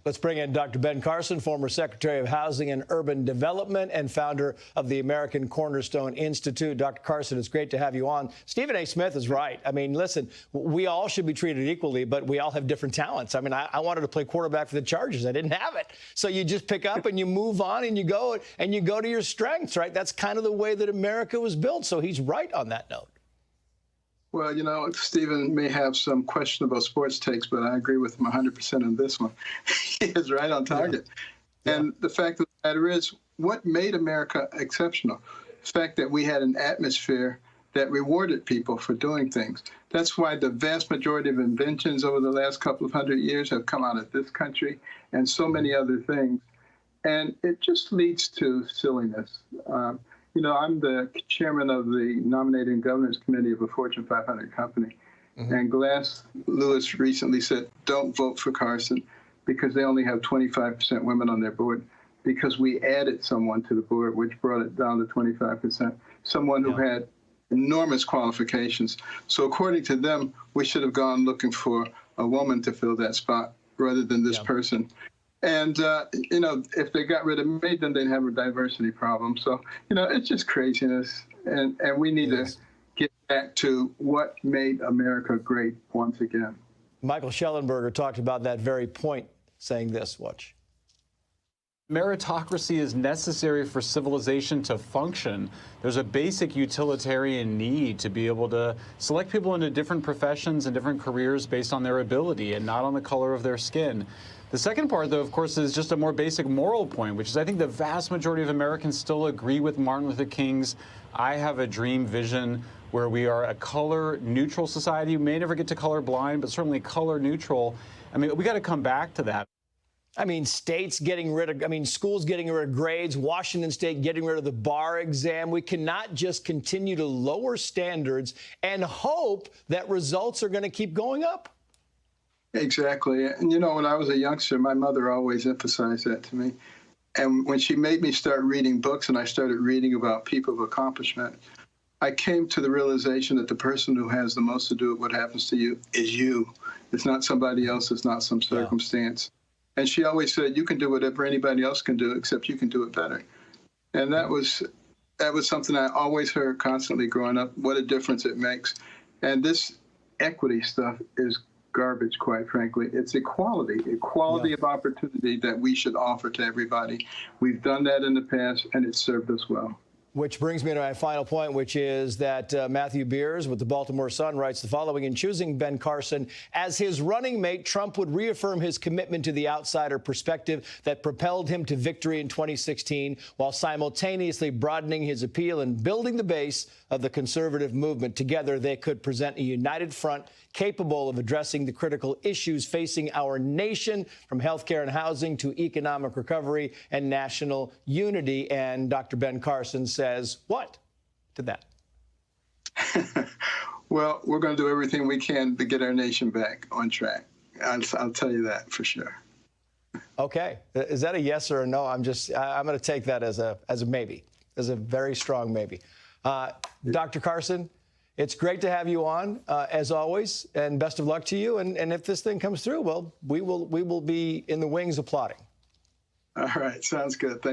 Let's bring in Dr. Ben Carson, former Secretary of Housing and Urban Development and founder of the American Cornerstone Institute. Dr. Carson, it's great to have you on. Stephen A. Smith is right. I mean, listen, we all should be treated equally, but we all have different talents. I mean, I wanted to play quarterback for the Chargers. I didn't have it. So you just pick up and you move on and you go to your strengths, right? That's kind of the way that America was built. So he's right on that note. Well, you know, Stephen may have some questionable sports takes, but I agree with him 100% on this one. He is right on target. Yeah. And the fact of the matter is, what made America exceptional? The fact that we had an atmosphere that rewarded people for doing things. That's why the vast majority of inventions over the last couple of hundred years have come out of this country and so many other things. And it just leads to silliness. You know, I'm the chairman of the Nominating Governance Committee of a Fortune 500 company. And Glass Lewis recently said, don't vote for Carson because they only have 25% women on their board, because we added someone to the board, which brought it down to 25%, someone who had enormous qualifications. So according to them, we should have gone looking for a woman to fill that spot rather than this person. And, you know, if they got rid of me, then they'd have a diversity problem. So, you know, it's just craziness. And we need to get back to what made America great once again. Michael Schellenberger talked about that very point, saying this, watch. Meritocracy is necessary for civilization to function. There's a basic utilitarian need to be able to select people into different professions and different careers based on their ability and not on the color of their skin. The second part, though, of course, is just a more basic moral point, which is I think the vast majority of Americans still agree with Martin Luther King's I have a dream vision where we are a color-neutral society. We may never get to color-blind, but certainly color-neutral. I mean, we got to come back to that. I mean, schools getting rid of grades, Washington State getting rid of the bar exam. We cannot just continue to lower standards and hope that results are going to keep going up. Exactly. And, you know, when I was a youngster, my mother always emphasized that to me. And when she made me start reading books and I started reading about people of accomplishment, I came to the realization that the person who has the most to do with what happens to you is you. It's not somebody else. It's not some circumstance. And she always said, you can do whatever anybody else can do, except you can do it better. And that was something I always heard constantly growing up, what a difference it makes. And this equity stuff is garbage, quite frankly. It's equality of opportunity that we should offer to everybody. We've done that in the past, and it's served us well. Which brings me to my final point, which is that Matthew Beers with the Baltimore Sun writes the following: in choosing Ben Carson as his running mate, Trump would reaffirm his commitment to the outsider perspective that propelled him to victory in 2016, while simultaneously broadening his appeal and building the base of the conservative movement. Together, they could present a united front capable of addressing the critical issues facing our nation, from health care and housing to economic recovery and national unity. And Dr. Ben Carson says what to that? Well, we're going to do everything we can to get our nation back on track. I'll tell you that for sure. Okay. Is that a yes or a no? I'm going to take that as a maybe, as a very strong maybe. Dr. Carson, it's great to have you on, as always, and best of luck to you. And if this thing comes through, well, we will be in the wings applauding. All right. Sounds good. Thank you.